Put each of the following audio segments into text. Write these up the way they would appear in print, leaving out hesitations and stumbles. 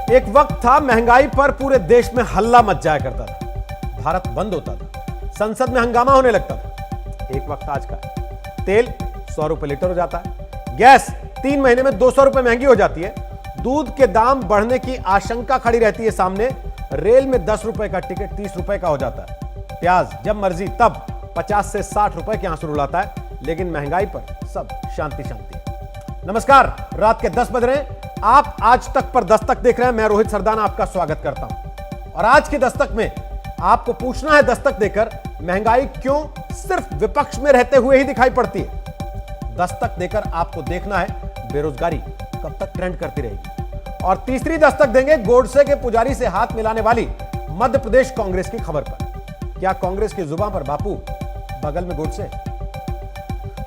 एक वक्त था महंगाई पर पूरे देश में हल्ला मच जाया करता था, भारत बंद होता था, संसद में हंगामा होने लगता था। एक वक्त आज का, तेल 100 रुपए लीटर हो जाता है, गैस 3 महीने में 200 रुपए महंगी हो जाती है, दूध के दाम बढ़ने की आशंका खड़ी रहती है सामने, रेल में 10 रुपए का टिकट 30 रुपए का हो जाता है, प्याज जब मर्जी तब 50 से 60 रुपए के आंसू रुलाता है, लेकिन महंगाई पर सब शांति शांति। नमस्कार, रात के 10 बज रहे हैं, आप आज तक पर दस्तक देख रहे हैं। मैं रोहित सरदाना आपका स्वागत करता हूं और आज की दस्तक में आपको पूछना है, दस्तक देकर महंगाई क्यों सिर्फ विपक्ष में रहते हुए ही दिखाई पड़ती है। दस्तक देकर आपको देखना है बेरोजगारी कब तक ट्रेंड करती रहेगी। और तीसरी दस्तक देंगे गोडसे के पुजारी से हाथ मिलाने वाली मध्य प्रदेश कांग्रेस की खबर पर। क्या कांग्रेस की जुबान पर बापू, बगल में गोडसे?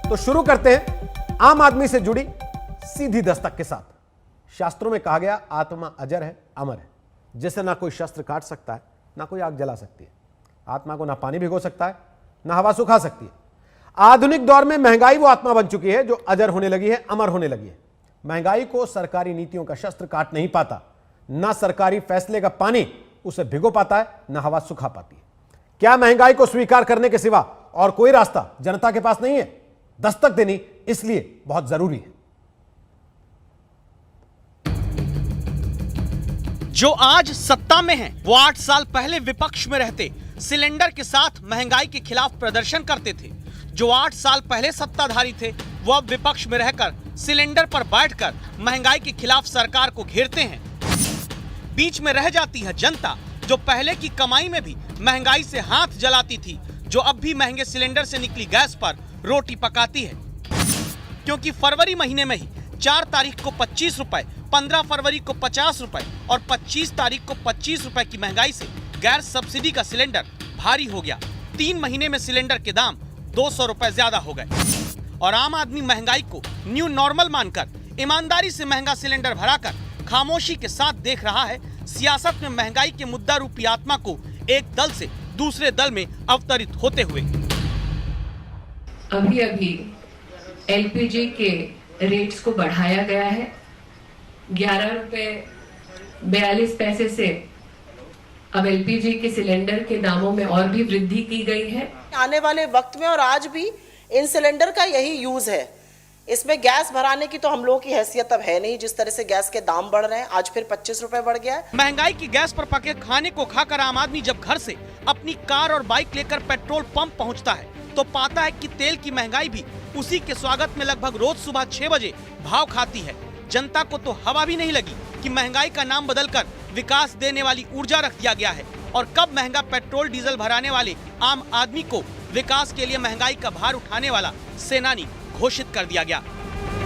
तो शुरू करते हैं आम आदमी से जुड़ी सीधी दस्तक के साथ। शास्त्रों में कहा गया, आत्मा अजर है, अमर है, जिसे ना कोई शस्त्र काट सकता है, ना कोई आग जला सकती है। आत्मा को ना पानी भिगो सकता है, ना हवा सुखा सकती है। आधुनिक दौर में महंगाई वो आत्मा बन चुकी है जो अजर होने लगी है, अमर होने लगी है। महंगाई को सरकारी नीतियों का शस्त्र काट नहीं पाता, ना सरकारी फैसले का पानी उसे भिगो पाता है, ना हवा सुखा पाती है। क्या महंगाई को स्वीकार करने के सिवा और कोई रास्ता जनता के पास नहीं है? दस्तक देनी इसलिए बहुत जरूरी है। जो आज सत्ता में हैं, वो 8 साल पहले विपक्ष में रहते सिलेंडर के साथ महंगाई के खिलाफ प्रदर्शन करते थे। जो 8 साल पहले सत्ताधारी थे, वो अब विपक्ष में रहकर सिलेंडर पर बैठकर महंगाई के खिलाफ सरकार को घेरते हैं। बीच में रह जाती है जनता, जो पहले की कमाई में भी महंगाई से हाथ जलाती थी, जो अब भी महंगे सिलेंडर से निकली गैस पर रोटी पकाती है। क्योंकि फरवरी महीने में ही 4 तारीख को 25 रुपए, 15 फरवरी को 50 रुपए और 25 तारीख को 25 रुपए की महंगाई से गैस सब्सिडी का सिलेंडर भारी हो गया। 3 महीने में सिलेंडर के दाम 200 रुपए ज्यादा हो गए और आम आदमी महंगाई को न्यू नॉर्मल मानकर ईमानदारी से महंगा सिलेंडर भराकर खामोशी के साथ देख रहा है सियासत में महंगाई के मुद्दा रूपी आत्मा को एक दल से दूसरे दल में अवतरित होते हुए। अभी अभी एलपीजी के रेट्स को बढ़ाया गया है। 11 रुपए 42 पैसे से अब एलपीजी के सिलेंडर के दामों में और भी वृद्धि की गई है। आने वाले वक्त में और आज भी इन सिलेंडर का यही यूज है। इसमें गैस भराने की तो हम लोगों की हैसियत अब है नहीं। जिस तरह से गैस के दाम बढ़ रहे हैं, आज फिर 25 रुपए बढ़ गया है। महंगाई की गैस पर पके खाने को खाकर आम आदमी जब घर से अपनी कार और बाइक लेकर पेट्रोल पंप पहुंचता है, तो पाता है कि तेल की महंगाई भी उसी के स्वागत में लगभग रोज सुबह 6 बजे भाव खाती है। जनता को तो हवा भी नहीं लगी कि महंगाई का नाम बदलकर विकास देने वाली ऊर्जा रख दिया गया है और कब महंगा पेट्रोल डीजल भराने वाले आम आदमी को विकास के लिए महंगाई का भार उठाने वाला सेनानी घोषित कर दिया गया।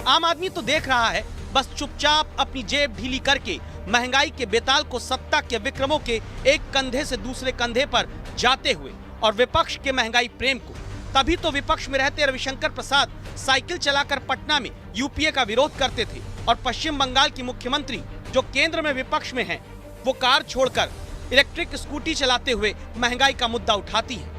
आम आदमी तो देख रहा है, बस चुपचाप अपनी जेब ढीली करके महंगाई के बेताल को सत्ता के विक्रमों के एक कंधे से दूसरे कंधे पर जाते हुए और विपक्ष के महंगाई प्रेम को। तभी तो विपक्ष में रहते रविशंकर प्रसाद साइकिल चलाकर पटना में यूपीए का विरोध करते थे और पश्चिम बंगाल की मुख्यमंत्री जो केंद्र में विपक्ष में हैं, वो कार छोड़कर इलेक्ट्रिक स्कूटी चलाते हुए महंगाई का मुद्दा उठाती है।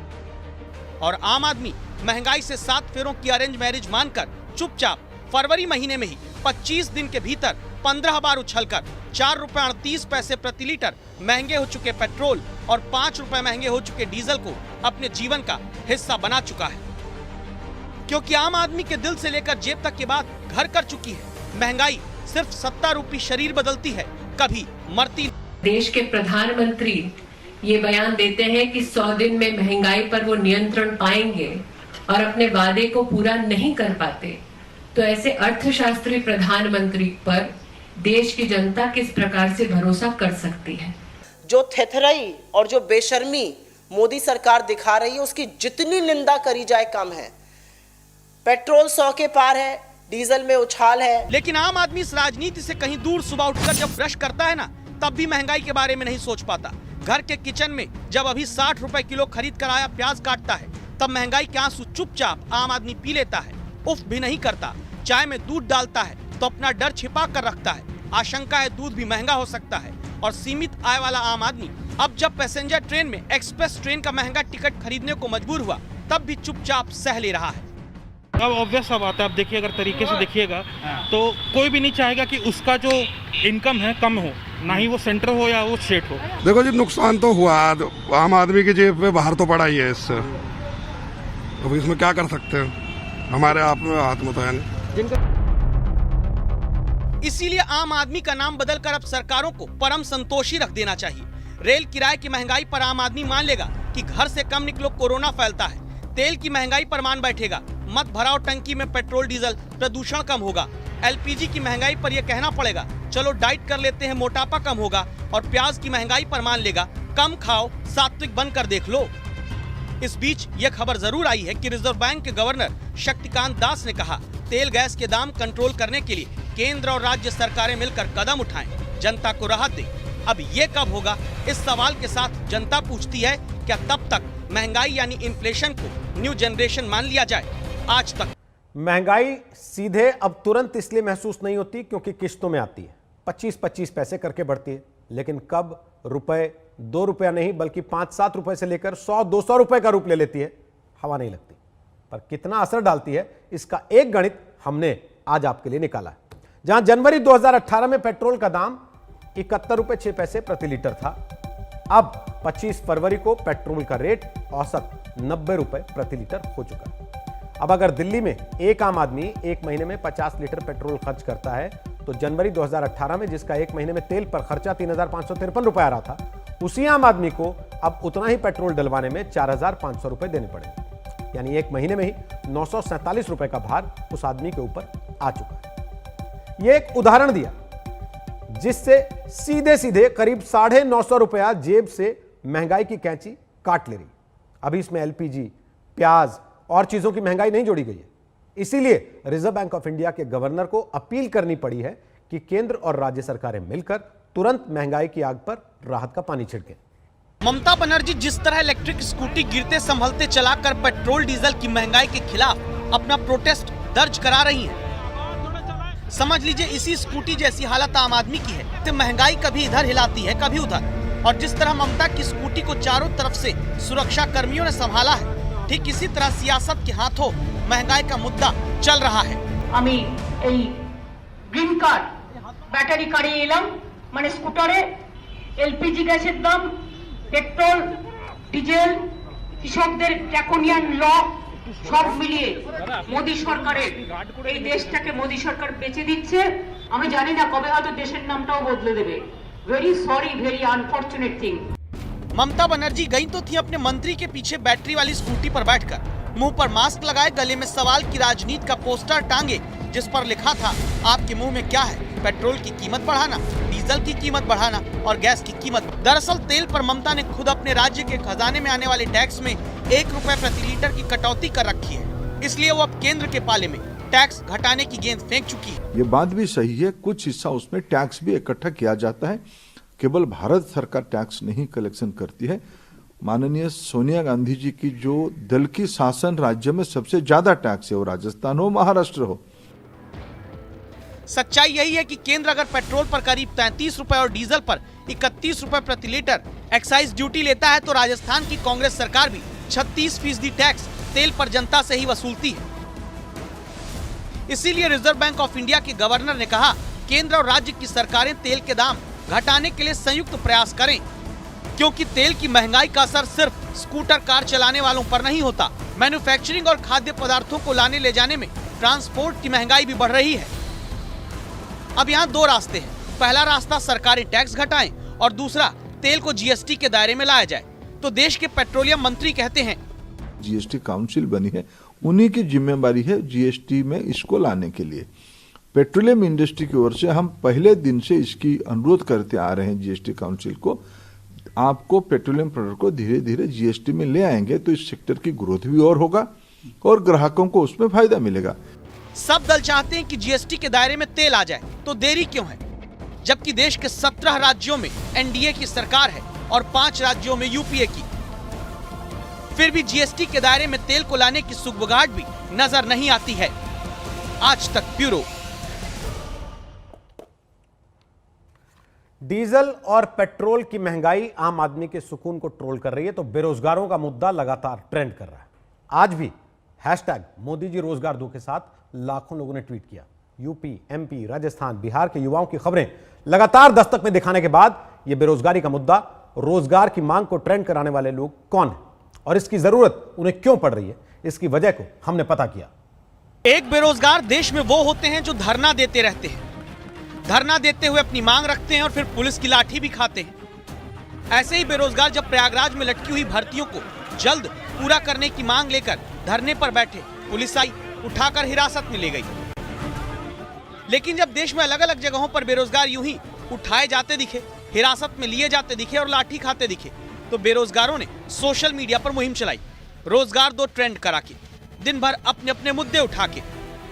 और आम आदमी महंगाई से 7 फेरों की अरेंज मैरिज मानकर चुपचाप फरवरी महीने में ही 25 दिन के भीतर 15 बार उछलकर 4 रुपए 38 पैसे प्रति लीटर महंगे हो चुके पेट्रोल और 5 रुपए महंगे हो चुके डीजल को अपने जीवन का हिस्सा बना चुका है। क्योंकि आम आदमी के दिल से लेकर जेब तक की बात घर कर चुकी है। महंगाई सिर्फ सत्ता रूपी शरीर बदलती है, कभी मरती। देश के प्रधानमंत्री ये बयान देते हैं कि 100 दिन में महंगाई पर वो नियंत्रण पाएंगे और अपने वादे को पूरा नहीं कर पाते, तो ऐसे अर्थशास्त्री प्रधानमंत्री पर देश की जनता किस प्रकार से भरोसा कर सकती है? जो थेथराई और जो बेशर्मी मोदी सरकार दिखा रही है, उसकी जितनी निंदा करी जाए कम है। पेट्रोल 100 के पार है, डीजल में उछाल है। लेकिन आम आदमी इस राजनीति से कहीं दूर सुबह उठकर जब ब्रश करता है ना, तब भी महंगाई के बारे में नहीं सोच पाता। घर के किचन में जब अभी 60 रुपए किलो खरीद कर आया प्याज काटता है, तब महंगाई के आंसू चुपचाप आम आदमी पी लेता है, उफ भी नहीं करता। चाय में दूध डालता है तो अपना डर छिपा कर रखता है, आशंका है दूध भी महंगा हो सकता है। और सीमित आय वाला आम आदमी अब जब पैसेंजर ट्रेन में एक्सप्रेस ट्रेन का महंगा टिकट खरीदने को मजबूर हुआ, तब भी चुपचाप सह ले रहा है। अब ऑब्वियस सा बात है, आप देखिए, अगर तरीके से देखिएगा तो कोई भी नहीं चाहेगा कि उसका जो इनकम है कम हो, ना ही वो सेंटर हो या वो स्टेट हो। देखो जी, नुकसान तो हुआ, आम आदमी की जेब पे बाहर तो पड़ा ही है इससे। अब इसमें क्या कर सकते हैं, हमारे आप में हाथ में तो है नहीं। इसीलिए आम आदमी का नाम बदलकर अब सरकारों को परम संतोषी रख देना चाहिए। रेल किराए की महंगाई पर आम आदमी मान लेगा कि घर से कम निकलो कोरोना फैलता है। तेल की महंगाई पर मान बैठेगा, मत भराओ टंकी में पेट्रोल डीजल, प्रदूषण कम होगा। एलपीजी की महंगाई पर यह कहना पड़ेगा, चलो डाइट कर लेते हैं, मोटापा कम होगा। और प्याज की महंगाई पर मान लेगा, कम खाओ, सात्विक बनकर देख लो। इस बीच यह खबर जरूर आई है कि रिजर्व बैंक के गवर्नर शक्तिकांत दास ने कहा, तेल गैस के दाम कंट्रोल करने के लिए केंद्र और राज्य सरकारें मिलकर कदम उठाएं, जनता को राहत दें। अब ये कब होगा, इस सवाल के साथ जनता पूछती है, क्या तब तक महंगाई यानी इन्फ्लेशन को न्यू जनरेशन मान लिया जाए? आज तक महंगाई सीधे अब तुरंत इसलिए महसूस नहीं होती क्योंकि किश्तों में आती है, 25-25 पैसे करके बढ़ती है। लेकिन कब रुपए 2 रुपया नहीं बल्कि 5-7 रुपए से लेकर 100-200 रुपए का रूप ले लेती है, हवा नहीं लगती। पर कितना असर डालती है, इसका एक गणित हमने आज आपके लिए निकाला है। जहां जनवरी 2018 में पेट्रोल का दाम 71 रुपए 6 पैसे प्रति लीटर था, अब 25 फरवरी को पेट्रोल का रेट औसत 90 रुपए प्रति लीटर हो चुका है। अब अगर दिल्ली में एक आम आदमी एक महीने में 50 लीटर पेट्रोल खर्च करता है, तो जनवरी 2018 में जिसका एक महीने में तेल पर खर्चा 3,553 रुपए आ रहा था, उसी आम आदमी को अब उतना ही पेट्रोल डलवाने में 4,500 रुपए देने पड़ेंगे। यानी एक महीने में ही 947 रुपए का भार उस आदमी के ऊपर आ चुका है। यह एक उदाहरण दिया जिससे सीधे सीधे करीब 950 रुपया जेब से महंगाई की कैंची काट ले रही। अभी इसमें एलपीजी, प्याज और चीजों की महंगाई नहीं जोड़ी गई है। इसीलिए रिजर्व बैंक ऑफ इंडिया के गवर्नर को अपील करनी पड़ी है कि केंद्र और राज्य सरकारें मिलकर तुरंत महंगाई की आग पर राहत का पानी छिड़कें। ममता बनर्जी जिस तरह इलेक्ट्रिक स्कूटी गिरते संभलते चलाकर पेट्रोल डीजल की महंगाई के खिलाफ अपना प्रोटेस्ट दर्ज करा रही हैं। समझ लीजिए इसी स्कूटी जैसी हालत आम आदमी की है। तो महंगाई कभी इधर हिलाती है, कभी उधर। और जिस तरह ममता की स्कूटी को चारों तरफ से सुरक्षा कर्मियों ने संभाला है, ठीक इसी तरह सियासत के हाथों महंगाई का मुद्दा चल रहा है। আমি এই গ্রিন কার্ড ব্যাটারি কারে এলাম, মানে স্কুটারে এলপিজি গ্যাসের দাম, পেট্রোল, ডিজেল, কৃষকদের ড্রাকোনিয়ান ল সব মিলিয়ে মোদি সরকারের এই দেশটাকে মোদি সরকার বেচে দিচ্ছে। আমি জানি না কবে হয়তো দেশের নামটাও বদলে দেবে। Very sorry, very unfortunate thing. Mamata Banerjee गई तो थी अपने मंत्री के पीछे बैटरी वाली स्कूटी पर बैठकर, मुंह पर मास्क लगाए, गले में सवाल की राजनीति का पोस्टर टांगे जिस पर लिखा था, आपके मुंह में क्या है, पेट्रोल की कीमत बढ़ाना, डीजल की कीमत बढ़ाना और गैस की कीमत। दरअसल तेल पर ममता ने खुद अपने राज्य के खजाने में आने वाले टैक्स में 1 रुपए प्रति लीटर की कटौती कर रखी है। इसलिए वो अब केंद्र के पाले में टैक्स घटाने की गेंद फेंक चुकी है। ये बात भी सही है, कुछ हिस्सा उसमें टैक्स भी इकट्ठा किया जाता है। केवल भारत सरकार टैक्स नहीं कलेक्शन करती है, माननीय सोनिया गांधी जी की जो दल की शासन राज्य में सबसे ज्यादा टैक्स है, वो राजस्थान हो, महाराष्ट्र हो। सच्चाई यही है कि केंद्र अगर पेट्रोल पर करीब 33 रुपए और डीजल पर 31 रुपए प्रति लीटर एक्साइज ड्यूटी लेता है, तो राजस्थान की कांग्रेस सरकार भी 36% टैक्स तेल पर जनता से ही वसूलती है। इसीलिए रिजर्व बैंक ऑफ इंडिया के गवर्नर ने कहा, केंद्र और राज्य की सरकारें तेल के दाम घटाने के लिए संयुक्त प्रयास करें, क्योंकि तेल की महंगाई का असर सिर्फ स्कूटर कार चलाने वालों पर नहीं होता। मैन्युफैक्चरिंग और खाद्य पदार्थों को लाने ले जाने में ट्रांसपोर्ट की महंगाई भी बढ़ रही है। अब यहाँ 2 रास्ते हैं। पहला रास्ता सरकारें टैक्स घटाएं और दूसरा तेल को जीएसटी के दायरे में लाया जाए। तो देश के पेट्रोलियम मंत्री कहते हैं, जीएसटी काउंसिल बनी है, उन्हीं की जिम्मेदारी है जीएसटी में इसको लाने के लिए। पेट्रोलियम इंडस्ट्री की ओर से हम पहले दिन से इसकी अनुरोध करते आ रहे हैं जीएसटी काउंसिल को, आपको पेट्रोलियम प्रोडक्ट को धीरे धीरे जीएसटी में ले आएंगे तो इस सेक्टर की ग्रोथ भी और होगा और ग्राहकों को उसमें फायदा मिलेगा। सब दल चाहते हैं कि जीएसटी के दायरे में तेल आ जाए, तो देरी क्यों है? जबकि देश के 17 राज्यों में एनडीए की सरकार है और 5 राज्यों में यूपीए की। फिर भी जीएसटी के दायरे में तेल को लाने की सुगबुगाहट भी नजर नहीं आती है। आज तक ब्यूरो। डीजल और पेट्रोल की महंगाई आम आदमी के सुकून को ट्रोल कर रही है, तो बेरोजगारों का मुद्दा लगातार ट्रेंड कर रहा है। आज भी #मोदी जी रोजगार दो के साथ लाखों लोगों ने ट्वीट किया। यूपी, एमपी, राजस्थान, बिहार के युवाओं की खबरें लगातार दस्तक में दिखाने के बाद यह बेरोजगारी का मुद्दा, रोजगार की मांग को ट्रेंड कराने वाले लोग कौन हैं और इसकी जरूरत उन्हें क्यों पड़ रही है, इसकी वजह को हमने पता किया। एक बेरोजगार देश में वो होते हैं जो धरना देते रहते हैं, धरना देते हुए अपनी मांग रखते हैं और फिर पुलिस की लाठी भी खाते हैं। ऐसे ही बेरोजगार जब प्रयागराज में लटकी हुई भर्तियों को जल्द पूरा करने की मांग लेकर धरने पर बैठे, पुलिस आई, उठाकर हिरासत में ले गई। लेकिन जब देश में अलग अलग जगहों पर बेरोजगार यूं ही उठाए जाते दिखे, हिरासत में लिए जाते दिखे और लाठी खाते दिखे, तो बेरोजगारों ने सोशल मीडिया पर मुहिम चलाई, रोजगार दो ट्रेंड करा के, दिन भर अपने अपने मुद्दे उठा के।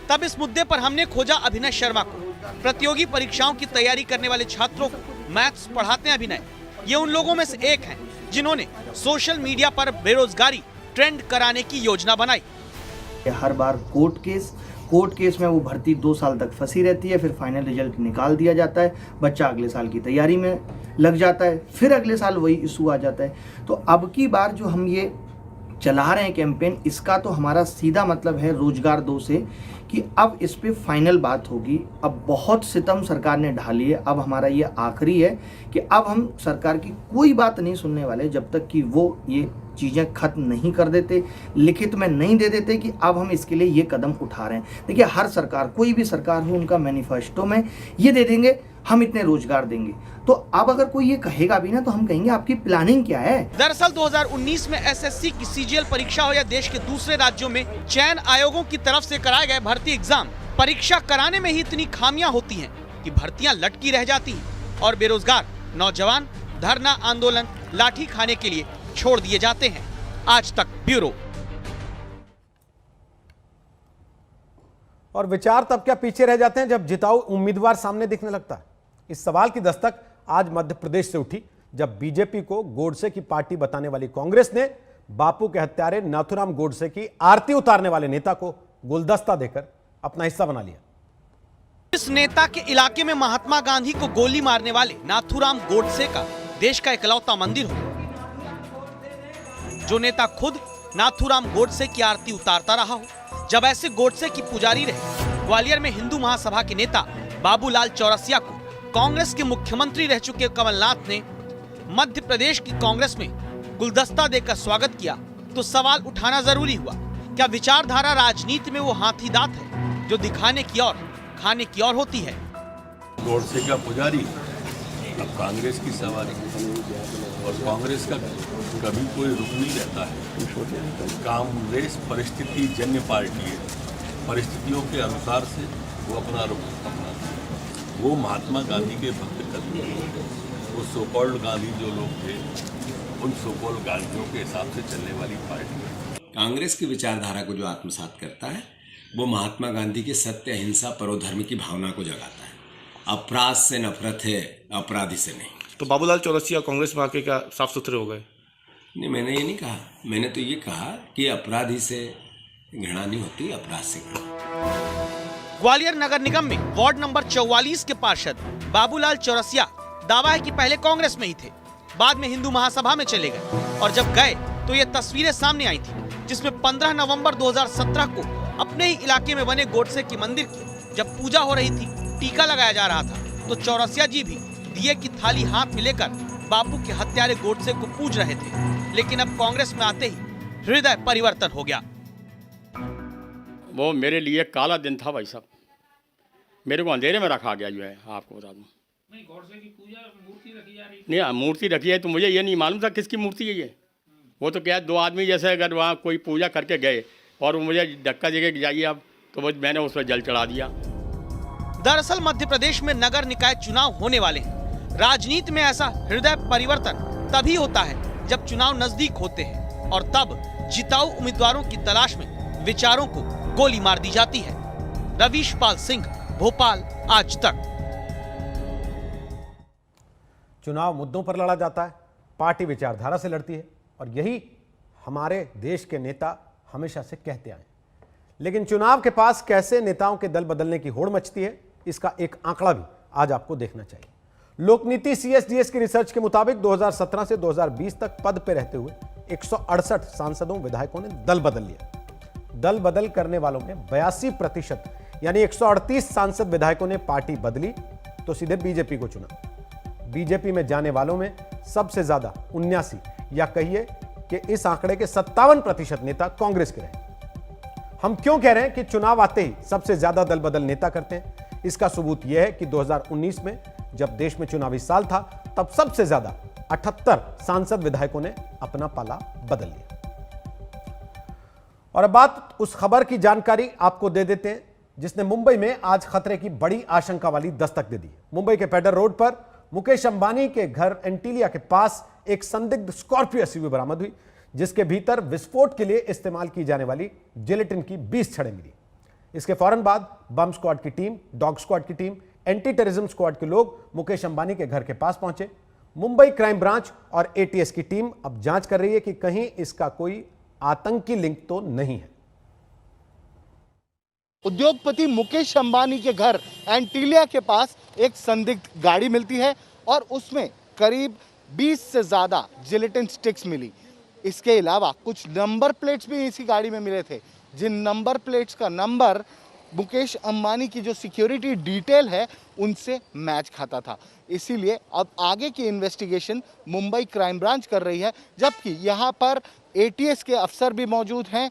तब इस मुद्दे पर हमने खोजा अभिनय शर्मा को, प्रतियोगी परीक्षाओं की तैयारी करने वाले छात्रों को मैथ्स पढ़ाते हैं अभिनय। ये उन लोगों में से एक हैं जिन्होंने सोशल मीडिया पर बेरोजगारी ट्रेंड कराने की योजना बनाई। हर बार कोर्ट केस में वो भर्ती 2 साल तक फंसी रहती है, फिर फाइनल रिजल्ट निकाल दिया जाता है, बच्चा अगले साल की तैयारी में लग जाता है, फिर अगले साल वही इशू आ जाता है। तो अब की बार जो हम ये चला रहे हैं कैंपेन, इसका तो हमारा सीधा मतलब है रोजगार दो से, कि अब इस पे फाइनल बात होगी। अब बहुत सितम सरकार ने ढाली है, अब हमारा ये आखिरी है कि अब हम सरकार की कोई बात नहीं सुनने वाले जब तक कि वो ये चीज़ें खत्म नहीं कर देते, लिखित में नहीं दे देते कि अब हम इसके लिए ये कदम उठा रहे हैं। देखिए, हर सरकार, कोई भी सरकार हो, उनका मैनिफेस्टो में ये दे देंगे हम इतने रोजगार देंगे। तो अब अगर कोई ये कहेगा भी ना, तो हम कहेंगे आपकी प्लानिंग क्या है। दरअसल 2019 में एसएससी की सीजीएल परीक्षा हो या देश के दूसरे राज्यों में चयन आयोगों की तरफ से कराए गए भर्ती एग्जाम, परीक्षा कराने में ही इतनी खामियां होती हैं कि भर्तियां लटकी रह जाती हैं और बेरोजगार नौजवान धरना, आंदोलन, लाठी खाने के लिए छोड़ दिए जाते हैं। आज तक ब्यूरो। और विचार तब क्या पीछे रह जाते हैं जब जिताऊ उम्मीदवार सामने दिखने लगता है। इस सवाल की दस्तक आज मध्य प्रदेश से उठी जब बीजेपी को गोडसे की पार्टी बताने वाली कांग्रेस ने बापू के हत्यारे नाथूराम गोडसे की आरती उतारने वाले नेता को गुलदस्ता देकर अपना हिस्सा बना लिया। इस नेता के इलाके में महात्मा गांधी को गोली मारने वाले नाथूराम गोडसे का देश का इकलौता मंदिर हो, जो नेता खुद नाथूराम गोडसे की आरती उतारता रहा हो। जब ऐसे गोडसे की पुजारी रहे ग्वालियर में हिंदू महासभा के नेता बाबूलाल चौरसिया को कांग्रेस के मुख्यमंत्री रह चुके कमलनाथ ने मध्य प्रदेश की कांग्रेस में गुलदस्ता देकर स्वागत किया, तो सवाल उठाना जरूरी हुआ, क्या विचारधारा राजनीति में वो हाथी दांत है जो दिखाने की और खाने की और होती है। गोडसे का पुजारी अब कांग्रेस की सवारी, और कांग्रेस का कभी कोई रुख नहीं रहता है। कांग्रेस परिस्थिति जन्य पार्टी है, परिस्थितियों के अनुसार से वो अपना रुख अपनाती है। वो महात्मा गांधी के भक्त कवि, वो सोकॉल्ड गांधी जो लोग थे, उन सोकॉल्ड गांधियों के हिसाब से चलने वाली पार्टी है। कांग्रेस की विचारधारा को जो आत्मसात करता है, वो महात्मा गांधी के सत्य, अहिंसा, परोधर्म की भावना को जगाता है। अपराध से नफरत है, अपराधी से नहीं। तो बाबूलाल चौरसिया कांग्रेस में आके क्या साफ सुथरे हो गए? नहीं, मैंने ये नहीं कहा। मैंने तो ये कहा कि अपराधी से घृणा नहीं होती, अपराध से घृणा। ग्वालियर नगर निगम में वार्ड नंबर 44 के पार्षद बाबूलाल चौरसिया दावा है कि पहले कांग्रेस में ही थे, बाद में हिंदू महासभा में चले गए, और जब गए तो ये तस्वीरें सामने आई थी जिसमें 15 नवंबर 2017 को अपने ही इलाके में बने गोडसे की मंदिर की जब पूजा हो रही थी, टीका लगाया जा रहा था, तो चौरसिया जी भी दिए की थाली हाथ में लेकर बापू के हत्यारे गोडसे को पूज रहे थे। लेकिन अब कांग्रेस में आते ही हृदय परिवर्तन हो गया। वो मेरे लिए काला दिन था भाई साहब, मेरे को अंधेरे में रखा गया जो है, आपको बता दूं। नहीं, गोडसे की पूजा मूर्ति रखी जा रही नहीं, मूर्ति रखी है तो मुझे ये नहीं मालूम था किसकी मूर्ति है ये। वो तो क्या 2 आदमी जैसे अगर वहाँ कोई पूजा करके गए और मुझे धक्का देके जाइए आप, तो वो मैंने उस पर जल चढ़ा दिया। दरअसल मध्य प्रदेश में नगर निकाय चुनाव होने वाले हैं। राजनीति में ऐसा हृदय परिवर्तन तभी होता है जब चुनाव नजदीक होते हैं, और तब जिताऊ उम्मीदवारों की तलाश में विचारों को गोली मार दी जाती है। रवीश पाल सिंह, भोपाल, आज तक। चुनाव मुद्दों पर लड़ा जाता है, पार्टी विचारधारा से लड़ती है, और यही हमारे देश के नेता हमेशा से कहते आए। लेकिन चुनाव के पास कैसे नेताओं के दल बदलने की होड़ मचती है, इसका एक आंकड़ा भी आज आपको देखना चाहिए। लोकनीति CSDS की रिसर्च के मुताबिक 2017 से 2020 तक पद पे रहते हुए 168 सांसदों, विधायकों ने दल बदल लिया। दल बदल करने वालों में 82% यानी 138 सांसद विधायकों ने पार्टी बदली, तो सीधे बीजेपी को चुना। बीजेपी में जाने वालों में सबसे ज्यादा 79 या कहिए कि इस आंकड़े के 57% नेता कांग्रेस के रहे। हम क्यों कह रहे हैं कि चुनाव आते ही सबसे ज्यादा दल बदल नेता करते हैं? इसका सबूत यह है कि 2019 में जब देश में चुनावी साल था, तब सबसे ज्यादा 78 सांसद विधायकों ने अपना पाला बदल लिया। और अब बात उस खबर की जानकारी आपको दे देते हैं जिसने मुंबई में आज खतरे की बड़ी आशंका वाली दस्तक दे दी। मुंबई के पेडर रोड पर मुकेश अंबानी के घर एंटीलिया के पास एक संदिग्ध स्कॉर्पियो एसयूवी बरामद हुई, जिसके भीतर विस्फोट के लिए इस्तेमाल की जाने वाली जिलेटिन की 20 छड़ें मिली। इसके फौरन बाद बम स्क्वाड की टीम, डॉग स्क्वाड की टीम, एंटी टेररिज्म स्क्वाड के लोग मुकेश अंबानी के घर के पास पहुंचे। मुंबई क्राइम ब्रांच और एटीएस की टीम अब जांच कर रही है कि कहीं इसका कोई आतंकी लिंक तो नहीं है। उद्योगपति मुकेश अंबानी के घर एंटीलिया के पास एक संदिग्ध गाड़ी मिलती है और उसमें करीब 20 से ज्यादा जिलेटिन स्टिक्स मिली। इसके अलावा कुछ नंबर प्लेट्स भी इसी गाड़ी में मिले थे, जिन नंबर प्लेट्स का नंबर मुकेश अंबानी की जो सिक्योरिटी डिटेल है उनसे मैच खाता था। इसीलिए अब आगे की इन्वेस्टिगेशन मुंबई क्राइम ब्रांच कर रही है, जबकि यहाँ पर एटीएस के अफसर भी मौजूद हैं,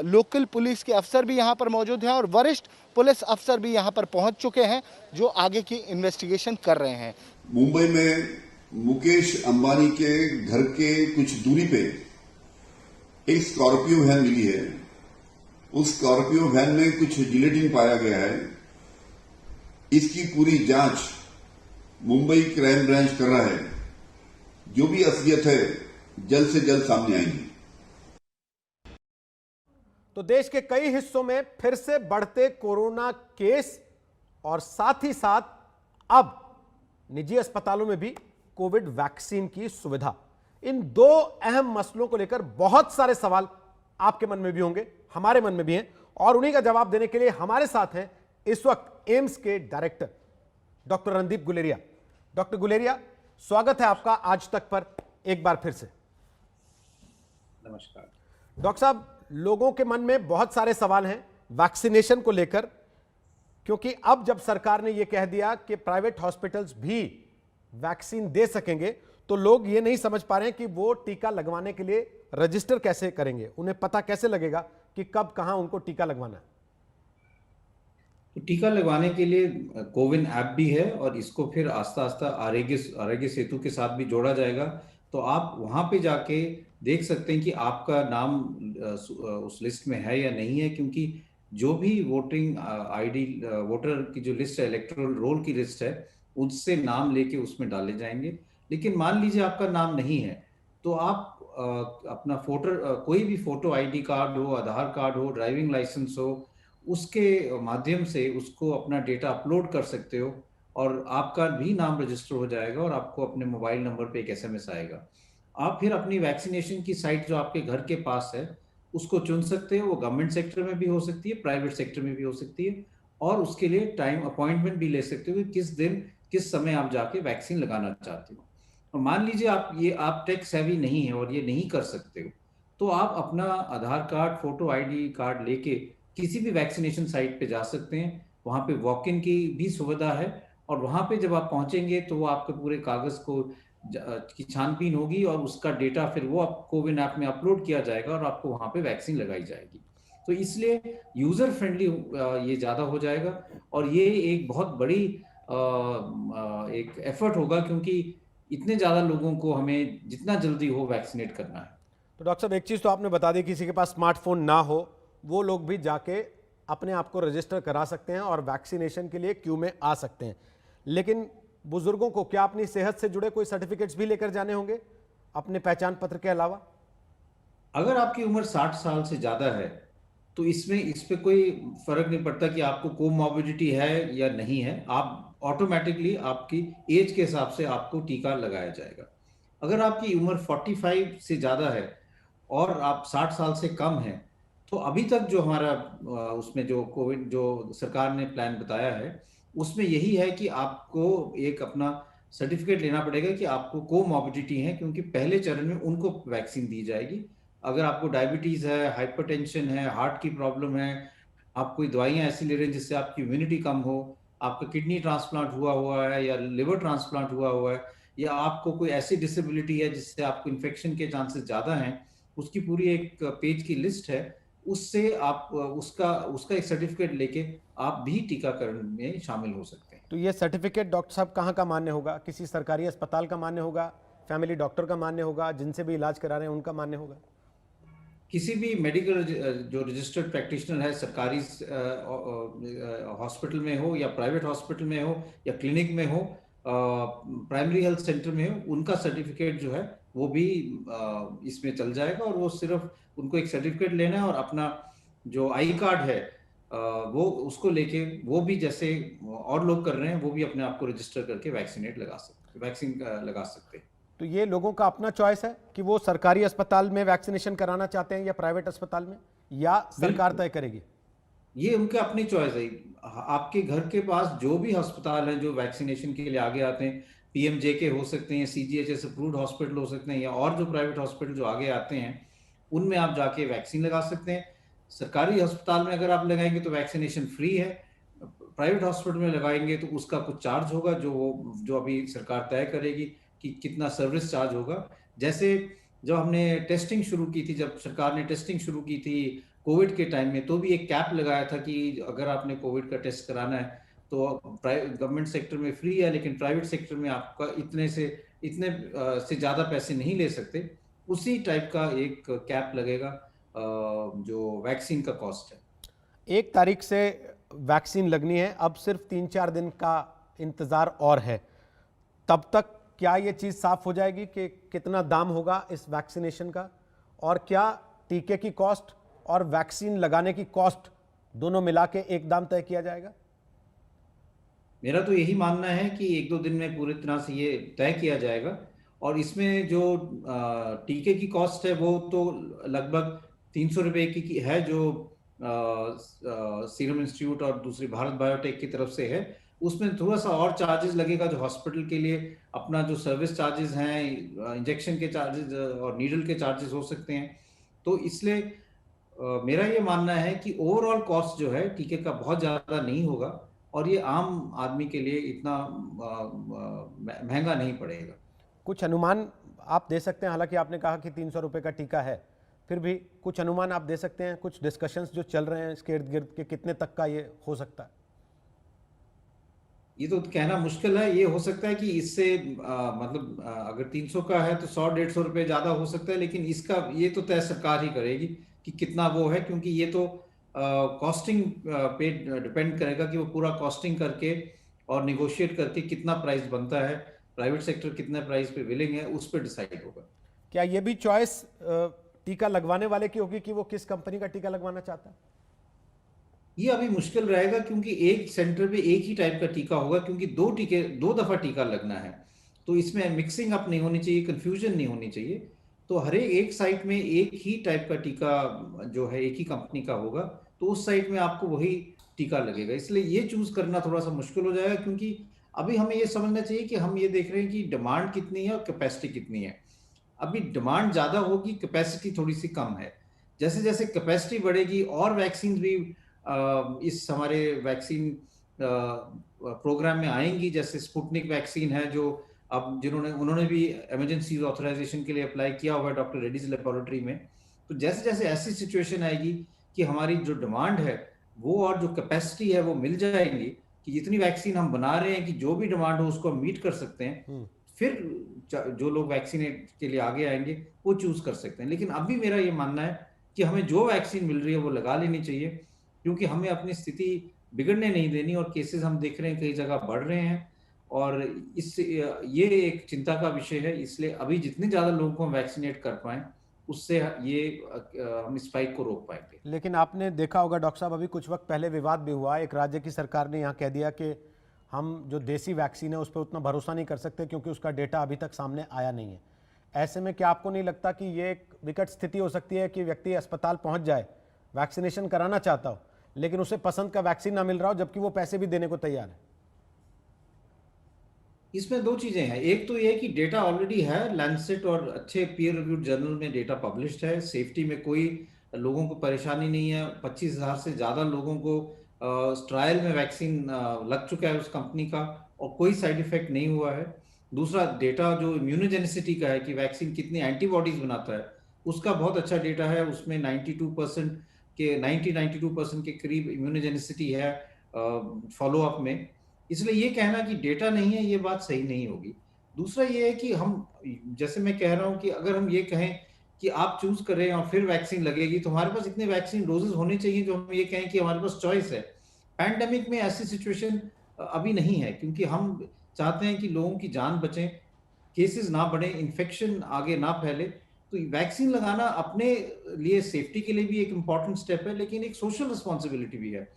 लोकल पुलिस के अफसर भी यहाँ पर मौजूद हैं और वरिष्ठ पुलिस अफसर भी यहाँ पर पहुँच चुके हैं जो आगे की इन्वेस्टिगेशन कर रहे हैं। मुंबई में मुकेश अंबानी के घर के कुछ दूरी पे एक स्कॉर्पियो वैन मिली है। उस स्कॉर्पियो वैन में कुछ जिलेटिन पाया गया है। इसकी पूरी जांच मुंबई क्राइम ब्रांच कर रहा है। जो भी असलियत है जल्द से जल्द सामने आएगी। तो देश के कई हिस्सों में फिर से बढ़ते कोरोना केस और साथ ही साथ अब निजी अस्पतालों में भी कोविड वैक्सीन की सुविधा। इन दो अहम मसलों को लेकर बहुत सारे सवाल आपके मन में भी होंगे, हमारे मन में भी हैं, और उन्हीं का जवाब देने के लिए हमारे साथ हैं इस वक्त एम्स के director doctor Randeep Guleria. Doctor Guleria, स्वागत है आपका आज तक पर एक बार फिर से। नमस्कार डॉक्टर साहब, लोगों के मन में बहुत सारे सवाल हैं वैक्सीनेशन को लेकर, क्योंकि अब जब सरकार ने यह कह दिया कि प्राइवेट हॉस्पिटल्स भी वैक्सीन दे सकेंगे, तो लोग ये नहीं समझ पा रहे हैं कि वो टीका लगवाने के लिए रजिस्टर कैसे करेंगे, उन्हें पता कैसे लगेगा कि कब कहां उनको टीका लगवाना है। तो टीका लगवाने के लिए कोविन ऐप भी है और इसको फिर आस्ता आस्ता आरोग्य सेतु के साथ भी जोड़ा जाएगा। तो आप वहां पे जाके देख सकते हैं कि आपका नाम उस लिस्ट में है या नहीं है, क्योंकि जो भी वोटिंग आईडी वोटर की जो लिस्ट है, इलेक्टोरल रोल की लिस्ट है, उससे नाम लेके उसमें डाले जाएंगे। लेकिन मान लीजिए आपका नाम नहीं है, तो आप अपना कोई भी फोटो आईडी कार्ड हो, आधार कार्ड हो, ड्राइविंग लाइसेंस हो, उसके माध्यम से उसको अपना डेटा अपलोड कर सकते हो और आपका भी नाम रजिस्टर हो जाएगा और आपको अपने मोबाइल नंबर पे एक एसएमएस आएगा। आप फिर अपनी वैक्सीनेशन की साइट जो आपके घर के पास है उसको चुन सकते हो। वो गवर्नमेंट सेक्टर में भी हो सकती है, प्राइवेट सेक्टर में भी हो सकती है, और उसके लिए टाइम अपॉइंटमेंट भी ले सकते हो कि किस दिन किस समय आप जाके वैक्सीन लगाना चाहते हो। और मान लीजिए आप टेक सेवी नहीं है और ये नहीं कर सकते हो, तो आप अपना आधार कार्ड, फोटो आईडी कार्ड लेके किसी भी वैक्सीनेशन साइट पे जा सकते हैं। वहाँ पे वॉक इन की भी सुविधा है और वहाँ पे जब आप पहुँचेंगे तो वो आपके पूरे कागज़ की छानबीन होगी और उसका डेटा फिर वो कोविन ऐप में अपलोड किया जाएगा और आपको वहाँ पे वैक्सीन लगाई जाएगी। तो इसलिए यूज़र फ्रेंडली ये ज़्यादा हो जाएगा और ये एक बहुत बड़ी एक एफर्ट होगा, क्योंकि इतने ज़्यादा लोगों को हमें जितना जल्दी हो वैक्सीनेट करना है। तो डॉक्टर साहब, एक चीज़ तो आपने बता दी, किसी के पास स्मार्टफोन ना हो वो लोग भी जाके अपने आप को रजिस्टर करा सकते हैं और वैक्सीनेशन के लिए क्यू में आ सकते हैं। लेकिन बुजुर्गों को क्या अपनी सेहत से जुड़े कोई सर्टिफिकेट्स भी लेकर जाने होंगे अपने पहचान पत्र के अलावा? अगर आपकी उम्र 60 साल से ज़्यादा है तो इस पे कोई फर्क नहीं पड़ता कि आपको कोमॉर्बिडिटी है या नहीं है। आप ऑटोमेटिकली आपकी एज के हिसाब से आपको टीका लगाया जाएगा। अगर आपकी उम्र 45 से ज़्यादा है और आप 60 साल से कम है, तो अभी तक जो हमारा उसमें जो कोविड जो सरकार ने प्लान बताया है उसमें यही है कि आपको एक अपना सर्टिफिकेट लेना पड़ेगा कि आपको कोमॉर्बिडिटी है, क्योंकि पहले चरण में उनको वैक्सीन दी जाएगी। अगर आपको डायबिटीज़ है, हाइपरटेंशन है, हार्ट की प्रॉब्लम है, आप कोई दवाइयाँ ऐसी ले रहे हैं जिससे आपकी इम्यूनिटी कम हो, आपका किडनी ट्रांसप्लांट हुआ है या लिवर ट्रांसप्लांट हुआ है, या आपको कोई ऐसी डिसेबिलिटी है जिससे आपको इन्फेक्शन के चांसेस ज़्यादा हैं, उसकी पूरी एक पेज की लिस्ट है। उससे आप उसका एक सर्टिफिकेट लेके आप भी टीकाकरण में शामिल हो सकते हैं। तो ये सर्टिफिकेट डॉक्टर साहब कहाँ का मान्य होगा? किसी सरकारी अस्पताल का मान्य होगा, फैमिली डॉक्टर का मान्य होगा, जिनसे भी इलाज करा रहे हैं उनका मान्य होगा? किसी भी मेडिकल जो रजिस्टर्ड प्रैक्टिशनर है, सरकारी हॉस्पिटल में हो या प्राइवेट हॉस्पिटल में हो या क्लिनिक में हो, प्राइमरी हेल्थ सेंटर में हो, उनका सर्टिफिकेट जो है वो भी इसमें चल जाएगा। और वो सिर्फ उनको एक सर्टिफिकेट लेना है और अपना जो आई कार्ड है वो उसको लेके वो भी जैसे और लोग कर रहे हैं वो भी अपने आप को रजिस्टर करके वैक्सीन लगा सकते हैं। तो ये लोगों का अपना चॉइस है कि वो सरकारी अस्पताल में वैक्सीनेशन कराना चाहते हैं या प्राइवेट अस्पताल में, या सरकार तय करेगी? ये उनके अपनी चॉइस है। आपके घर के पास जो भी अस्पताल हैं जो वैक्सीनेशन के लिए आगे आते हैं, पीएमजेके हो सकते हैं, सीजीएचएस अप्रूव्ड हॉस्पिटल हो सकते हैं, या और जो प्राइवेट हॉस्पिटल जो आगे आते हैं उनमें आप जाके वैक्सीन लगा सकते हैं। सरकारी अस्पताल में अगर आप लगाएंगे तो वैक्सीनेशन फ्री है, प्राइवेट हॉस्पिटल में लगाएंगे तो उसका कुछ चार्ज होगा जो अभी सरकार तय करेगी कि कितना सर्विस चार्ज होगा। जैसे जब हमने टेस्टिंग शुरू की थी, जब सरकार ने टेस्टिंग शुरू की थी कोविड के टाइम में, तो भी एक कैप लगाया था कि अगर आपने कोविड का टेस्ट कराना है तो गवर्नमेंट सेक्टर में फ्री है, लेकिन प्राइवेट सेक्टर में आपका इतने से ज़्यादा पैसे नहीं ले सकते। उसी टाइप का एक कैप लगेगा जो वैक्सीन का कॉस्ट है। 1 तारीख से वैक्सीन लगनी है, अब सिर्फ 3-4 दिन का इंतज़ार और है। तब तक क्या ये चीज़ साफ हो जाएगी कि कितना दाम होगा इस वैक्सीनेशन का, और क्या टीके की कॉस्ट और वैक्सीन लगाने की कॉस्ट दोनों मिला के एक दाम तय किया जाएगा? मेरा तो यही मानना है कि 1-2 दिन में पूरी तरह से ये तय किया जाएगा। और इसमें जो टीके की कॉस्ट है वो तो लगभग 300 रुपये की है, जो सीरम इंस्टीट्यूट और दूसरी भारत बायोटेक की तरफ से है। उसमें थोड़ा सा और चार्जेस लगेगा जो हॉस्पिटल के लिए अपना जो सर्विस चार्जेस हैं, इंजेक्शन के चार्जेस और नीडल के चार्जेस हो सकते हैं। तो इसलिए मेरा ये मानना है कि ओवरऑल कॉस्ट जो है टीके का बहुत ज़्यादा नहीं होगा और ये आम आदमी के लिए इतना महंगा नहीं पड़ेगा। कुछ अनुमान आप दे सकते हैं? हालांकि आपने कहा कि 300 रुपये का टीका है, फिर भी कुछ अनुमान आप दे सकते हैं? कुछ डिस्कशंस जो चल रहे हैं इसके इर्द गिर्द के कितने तक का ये हो सकता है? ये तो कहना मुश्किल है। ये हो सकता है कि इससे मतलब अगर 300 का है तो 100-150 रुपये ज़्यादा हो सकता है, लेकिन इसका ये तो तय सरकार ही करेगी कि कितना वो है, क्योंकि ये तो कॉस्टिंग पे डिपेंड करेगा कि वो पूरा कॉस्टिंग करके और निगोशिएट करके कितना प्राइस बनता है, प्राइवेट सेक्टर कितने प्राइस पे विलिंग है, उस पर डिसाइड होगा। क्या ये भी चॉइस टीका लगवाने वाले की होगी कि वो किस कंपनी का टीका लगवाना चाहता है? ये अभी मुश्किल रहेगा, क्योंकि एक सेंटर पे एक ही टाइप का टीका होगा, क्योंकि 2 दफा टीका लगना है, तो इसमें मिक्सिंग अप नहीं होनी चाहिए, कंफ्यूजन नहीं होनी चाहिए। तो हर एक साइट में एक ही टाइप का टीका जो है एक ही कंपनी का होगा, तो उस साइट में आपको वही टीका लगेगा। इसलिए ये चूज करना थोड़ा सा मुश्किल हो जाएगा, क्योंकि अभी हमें ये समझना चाहिए कि हम ये देख रहे हैं कि डिमांड कितनी है और कैपेसिटी कितनी है। अभी डिमांड ज़्यादा होगी, कैपेसिटी थोड़ी सी कम है। जैसे जैसे कैपेसिटी बढ़ेगी और वैक्सीन भी इस हमारे वैक्सीन प्रोग्राम में आएंगी, जैसे स्पुतनिक वैक्सीन है जो अब उन्होंने भी इमरजेंसी ऑथराइजेशन के लिए अप्लाई किया हुआ है डॉक्टर रेड्डीज लेबोरेटरी में। तो जैसे जैसे ऐसी सिचुएशन आएगी कि हमारी जो डिमांड है वो और जो कैपेसिटी है वो मिल जाएंगी, कि जितनी वैक्सीन हम बना रहे हैं कि जो भी डिमांड हो उसको हम मीट कर सकते हैं, फिर जो लोग वैक्सीनेट के लिए आगे आएंगे वो चूज कर सकते हैं। लेकिन अभी मेरा ये मानना है कि हमें जो वैक्सीन मिल रही है वो लगा लेनी चाहिए, क्योंकि हमें अपनी स्थिति बिगड़ने नहीं देनी। और केसेस हम देख रहे हैं कई जगह बढ़ रहे हैं और इससे ये एक चिंता का विषय है। इसलिए अभी जितने ज़्यादा लोगों को हम वैक्सीनेट कर पाएँ उससे ये हम स्पाइक को रोक पाएंगे। लेकिन आपने देखा होगा डॉक्टर साहब, अभी कुछ वक्त पहले विवाद भी हुआ। एक राज्य की सरकार ने यहाँ कह दिया कि हम जो देसी वैक्सीन है उस पर उतना भरोसा नहीं कर सकते क्योंकि उसका डेटा अभी तक सामने आया नहीं है। ऐसे में क्या आपको नहीं लगता कि ये एक विकट स्थिति हो सकती है कि व्यक्ति अस्पताल पहुँच जाए, वैक्सीनेशन कराना चाहता हो, लेकिन उसे पसंद का वैक्सीन ना मिल रहा हो, जबकि वो पैसे भी देने को तैयार है? इसमें 2 चीजें हैं। एक तो ये कि डेटा ऑलरेडी है, लैंसेट और अच्छे पीयर रिव्यूड जर्नल में डेटा पब्लिश्ड है, सेफ्टी में कोई लोगों को परेशानी नहीं है। 25,000 से ज़्यादा लोगों को ट्रायल में वैक्सीन लग चुका है उस कंपनी का और कोई साइड इफेक्ट नहीं हुआ है। दूसरा डेटा जो इम्यूनोजेनिसिटी का है कि वैक्सीन कितनी एंटीबॉडीज बनाता है, उसका बहुत अच्छा डेटा है। उसमें 92% के 92% के करीब इम्यूनोजेनिसिटी है फॉलोअप में। इसलिए ये कहना कि डेटा नहीं है, ये बात सही नहीं होगी। दूसरा ये है कि हम, जैसे मैं कह रहा हूँ कि अगर हम ये कहें कि आप चूज कर रहे हैं और फिर वैक्सीन लगेगी, तो हमारे पास इतने वैक्सीन डोजेस होने चाहिए जो हम ये कहें कि हमारे पास चॉइस है। पैंडेमिक में ऐसी सिचुएशन अभी नहीं है, क्योंकि हम चाहते हैं कि लोगों की जान बचे, केसेस ना बढ़े, इन्फेक्शन आगे ना फैले। तो वैक्सीन लगाना अपने लिए सेफ्टी के लिए भी एक इम्पॉर्टेंट स्टेप है, लेकिन एक सोशल रिस्पॉन्सिबिलिटी भी है,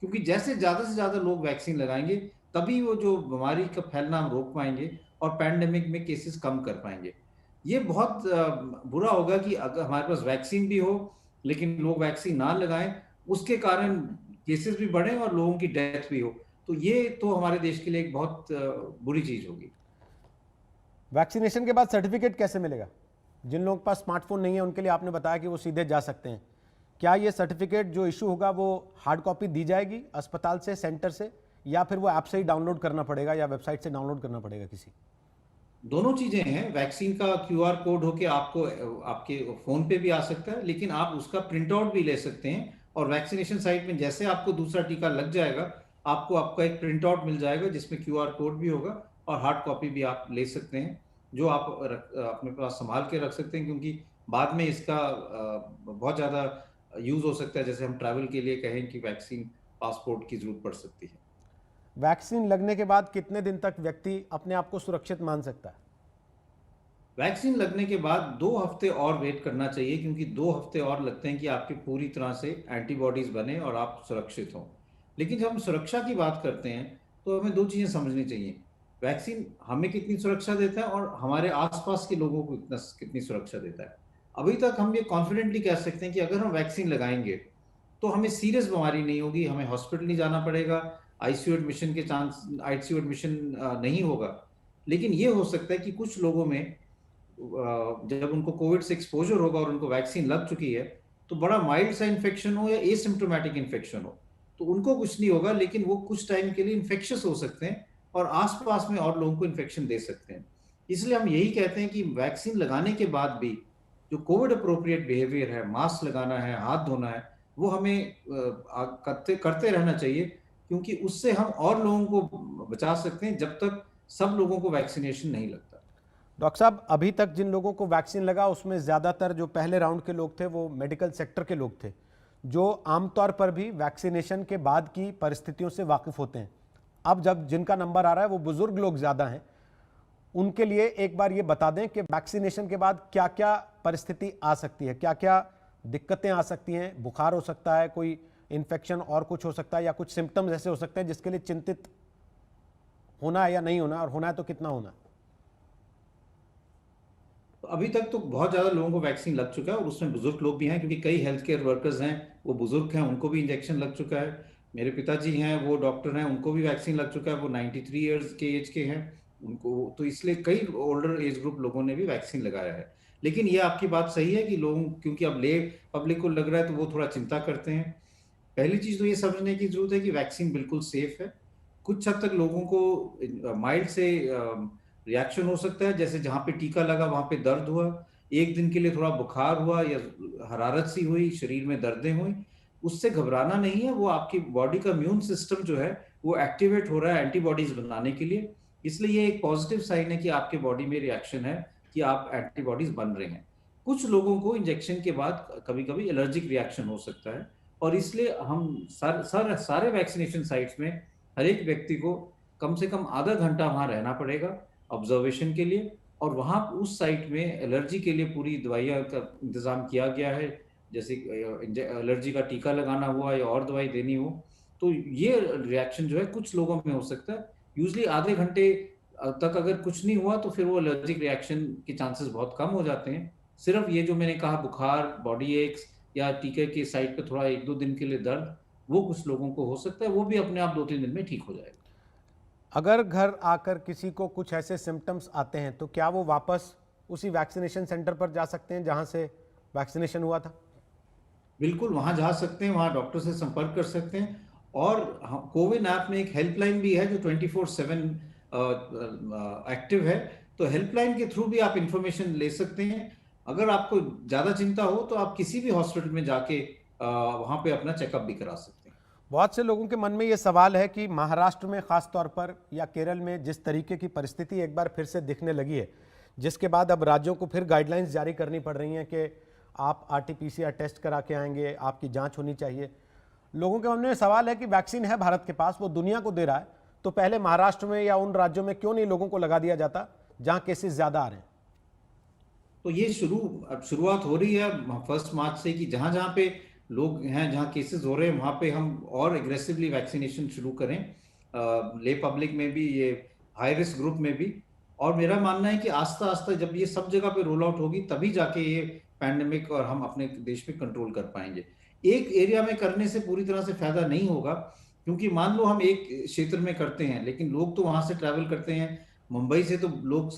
क्योंकि जैसे ज़्यादा से ज़्यादा लोग वैक्सीन लगाएंगे तभी वो जो बीमारी का फैलना हम रोक पाएंगे और पैंडेमिक में केसेस कम कर पाएंगे। ये बहुत बुरा होगा कि अगर हमारे पास वैक्सीन भी हो लेकिन लोग वैक्सीन ना लगाएं, उसके कारण केसेस भी बढ़े और लोगों की डेथ भी हो। तो ये तो हमारे देश के लिए एक बहुत बुरी चीज होगी। वैक्सीनेशन के बाद सर्टिफिकेट कैसे मिलेगा? जिन लोगों के पास स्मार्टफोन नहीं है उनके लिए आपने बताया कि वो सीधे जा सकते हैं। क्या ये सर्टिफिकेट जो इशू होगा वो हार्ड कॉपी दी जाएगी अस्पताल से, सेंटर से, या फिर वो ऐप से ही डाउनलोड करना पड़ेगा या वेबसाइट से डाउनलोड करना पड़ेगा किसी? दोनों चीजें हैं। वैक्सीन का QR कोड होके आपको आपके फोन पे भी आ सकता है, लेकिन आप उसका प्रिंट आउट भी ले सकते हैं और वैक्सीनेशन साइट में जैसे आपको दूसरा टीका लग जाएगा, आपको आपका एक प्रिंट आउट मिल जाएगा जिसमें QR कोड भी होगा और हार्ड कॉपी भी आप ले सकते हैं, जो आप अपने पास संभाल के रख सकते हैं, क्योंकि बाद में इसका बहुत ज़्यादा यूज़ हो सकता है। जैसे हम ट्रैवल के लिए कहें कि वैक्सीन पासपोर्ट की जरूरत पड़ सकती है। वैक्सीन लगने के बाद कितने दिन तक व्यक्ति अपने आप को सुरक्षित मान सकता है? वैक्सीन लगने के बाद 2 हफ्ते और वेट करना चाहिए, क्योंकि 2 हफ्ते और लगते हैं कि आपकी पूरी तरह से एंटीबॉडीज बने और आप सुरक्षित हों। लेकिन जब हम सुरक्षा की बात करते हैं तो हमें 2 चीज़ें समझनी चाहिए। वैक्सीन हमें कितनी सुरक्षा देता है और हमारे आसपास के लोगों को कितनी सुरक्षा देता है। अभी तक हम ये कॉन्फिडेंटली कह सकते हैं कि अगर हम वैक्सीन लगाएंगे तो हमें सीरियस बीमारी नहीं होगी, हमें हॉस्पिटल नहीं जाना पड़ेगा, आईसीयू एडमिशन नहीं होगा। लेकिन ये हो सकता है कि कुछ लोगों में जब उनको कोविड से एक्सपोजर होगा और उनको वैक्सीन लग चुकी है तो बड़ा माइल्ड सा इन्फेक्शन हो या एसिम्प्टोमेटिक इन्फेक्शन हो तो उनको कुछ नहीं होगा, लेकिन वो कुछ टाइम के लिए इन्फेक्शियस हो सकते हैं और आसपास में और लोगों को इन्फेक्शन दे सकते हैं। इसलिए हम यही कहते हैं कि वैक्सीन लगाने के बाद भी जो कोविड अप्रोप्रिएट बिहेवियर है, मास्क लगाना है, हाथ धोना है, वो हमें करते रहना चाहिए, क्योंकि उससे हम और लोगों को बचा सकते हैं जब तक सब लोगों को वैक्सीनेशन नहीं लगता। डॉक्टर साहब, अभी तक जिन लोगों को वैक्सीन लगा उसमें ज़्यादातर जो पहले राउंड के लोग थे वो मेडिकल सेक्टर के लोग थे, जो आमतौर पर भी वैक्सीनेशन के बाद की परिस्थितियों से वाकिफ होते हैं। अब जब जिनका नंबर आ रहा है वो बुजुर्ग लोग ज़्यादा हैं, उनके लिए एक बार ये बता दें कि वैक्सीनेशन के बाद क्या क्या परिस्थिति आ सकती है, क्या क्या दिक्कतें आ सकती हैं। बुखार हो सकता है, कोई इन्फेक्शन और कुछ हो सकता है, या कुछ सिम्टम्स ऐसे हो सकते हैं जिसके लिए चिंतित होना है या नहीं होना, और होना है तो कितना होना है? अभी तक तो बहुत ज़्यादा लोगों को वैक्सीन लग चुका है और उसमें बुजुर्ग लोग भी हैं, क्योंकि कई हेल्थ केयर वर्कर्स हैं वो बुजुर्ग हैं, उनको भी इंजेक्शन लग चुका है। मेरे पिताजी हैं वो डॉक्टर हैं, उनको भी वैक्सीन लग चुका है, वो 93 ईयर्स के एज के हैं उनको, तो इसलिए कई ओल्डर एज ग्रुप लोगों ने भी वैक्सीन लगाया है। लेकिन ये आपकी बात सही है कि लोग, क्योंकि अब पब्लिक को लग रहा है तो वो थोड़ा चिंता करते हैं। पहली चीज़ तो ये समझने की जरूरत है कि वैक्सीन बिल्कुल सेफ है। कुछ हद तक लोगों को माइल्ड से रिएक्शन हो सकता है, जैसे जहाँ पे टीका लगा वहाँ पे दर्द हुआ, एक दिन के लिए थोड़ा बुखार हुआ या हरारत सी हुई, शरीर में दर्दें हुई, उससे घबराना नहीं है। वो आपकी बॉडी का इम्यून सिस्टम जो है वो एक्टिवेट हो रहा है एंटीबॉडीज बनाने के लिए, इसलिए ये एक पॉजिटिव साइन है कि आपके बॉडी में रिएक्शन है कि आप एंटीबॉडीज बन रहे हैं। कुछ लोगों को इंजेक्शन के बाद कभी कभी एलर्जिक रिएक्शन हो सकता है और इसलिए हम सारे वैक्सीनेशन साइट्स में हर एक व्यक्ति को कम से कम आधा घंटा वहाँ रहना पड़ेगा ऑब्जर्वेशन के लिए, और वहाँ उस साइट में एलर्जी के लिए पूरी दवाइयाँ का इंतज़ाम किया गया है, जैसे एलर्जी का टीका लगाना हुआ या और दवाई देनी हो। तो ये रिएक्शन जो है कुछ लोगों में हो सकता है। यूजली आधे घंटे तक अगर कुछ नहीं हुआ तो फिर वो एलर्जिक रिएक्शन के चांसेस बहुत कम हो जाते हैं। सिर्फ ये जो मैंने कहा बुखार, बॉडी एक्स या टीके की साइट पे थोड़ा 1-2 दिन के लिए दर्द, वो कुछ लोगों को हो सकता है, वो भी अपने आप 2-3 दिन में ठीक हो जाएगा। अगर घर आकर किसी को कुछ ऐसे सिम्टम्स आते हैं तो क्या वो वापस उसी वैक्सीनेशन सेंटर पर जा सकते हैं जहां से वैक्सीनेशन हुआ था? बिल्कुल, वहां जा सकते हैं, वहां डॉक्टर से संपर्क कर सकते हैं और कोविन ऐप में एक हेल्पलाइन भी है जो 24/7 एक्टिव है, तो हेल्पलाइन के थ्रू भी आप इंफॉर्मेशन ले सकते हैं। अगर आपको ज्यादा चिंता हो तो आप किसी भी हॉस्पिटल में जाके वहां पे अपना चेकअप भी करा सकते हैं। बहुत से लोगों के मन में ये सवाल है कि महाराष्ट्र में खास तौर पर या केरल में जिस तरीके की परिस्थिति एक बार फिर से दिखने लगी है, जिसके बाद अब राज्यों को फिर गाइडलाइंस जारी करनी पड़ रही हैं कि आप RT-PCR टेस्ट करा के आएंगे, आपकी जांच होनी चाहिए। लोगों के मन में सवाल है कि वैक्सीन है भारत के पास, वो दुनिया को दे रहा है, तो पहले महाराष्ट्र में या उन राज्यों में क्यों नहीं लोगों को लगा दिया जाता जहां केसेस ज्यादा आ रहे हैं? तो ये शुरुआत हो रही है 1 मार्च से कि जहां जहां पे लोग हैं, जहां केसेस हो रहे हैं, वहां पे हम और एग्रेसिवली वैक्सीनेशन शुरू करें, ले पब्लिक में भी, ये हाई रिस्क ग्रुप में भी। और मेरा मानना है कि आस्ता आस्ता जब ये सब जगह पे रोल आउट होगी तभी जाके ये पैंडेमिक और हम अपने देश में कंट्रोल कर पाएंगे। एक एरिया में करने से पूरी तरह से फायदा नहीं होगा, क्योंकि मान लो हम एक क्षेत्र में करते हैं लेकिन लोग तो वहां से ट्रैवल करते हैं, मुंबई से तो लोग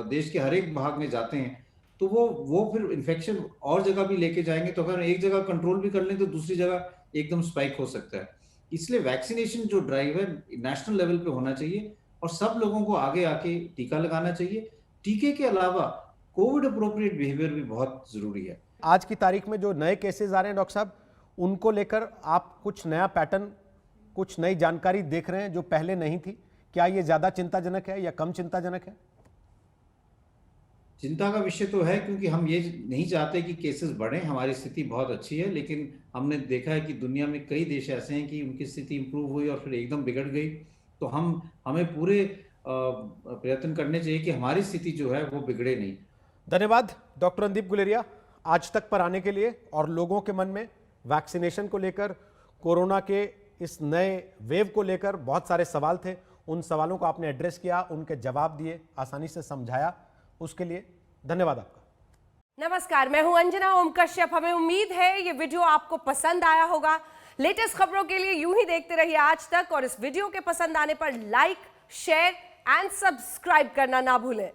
देश के हर एक भाग में जाते हैं, तो वो फिर इन्फेक्शन और जगह भी लेके जाएंगे। तो अगर एक जगह कंट्रोल भी कर लें तो दूसरी जगह एकदम स्पाइक हो सकता है। इसलिए वैक्सीनेशन जो ड्राइव है नेशनल लेवल पे होना चाहिए और सब लोगों को आगे आके टीका लगाना चाहिए। टीके के अलावा कोविड अप्रोप्रिएट बिहेवियर भी बहुत जरूरी है। आज की तारीख में जो नए केसेस आ रहे हैं डॉक्टर साहब, उनको लेकर आप कुछ नया पैटर्न, कुछ नई जानकारी देख रहे हैं जो पहले नहीं थी? क्या ये ज्यादा चिंताजनक है या कम चिंताजनक है? चिंता का विषय तो है, क्योंकि हम ये नहीं चाहते कि केसेस बढ़ें। हमारी स्थिति बहुत अच्छी है, लेकिन हमने देखा है कि दुनिया में कई देश ऐसे हैं कि उनकी स्थिति इंप्रूव हुई और फिर एकदम बिगड़ गई। तो हमें पूरे प्रयत्न करने चाहिए कि हमारी स्थिति जो है वो बिगड़े नहीं। धन्यवाद डॉक्टर रणदीप गुलेरिया, आज तक पर आने के लिए। और लोगों के मन में वैक्सीनेशन को लेकर, कोरोना के इस नए वेव को लेकर बहुत सारे सवाल थे, उन सवालों को आपने एड्रेस किया, उनके जवाब दिए, आसानी से समझाया, उसके लिए धन्यवाद आपका। नमस्कार, मैं हूं अंजना ओम कश्यप। हमें उम्मीद है ये वीडियो आपको पसंद आया होगा। लेटेस्ट खबरों के लिए यूं ही देखते रहिए आज तक, और इस वीडियो के पसंद आने पर लाइक, शेयर एंड सब्सक्राइब करना ना भूलें।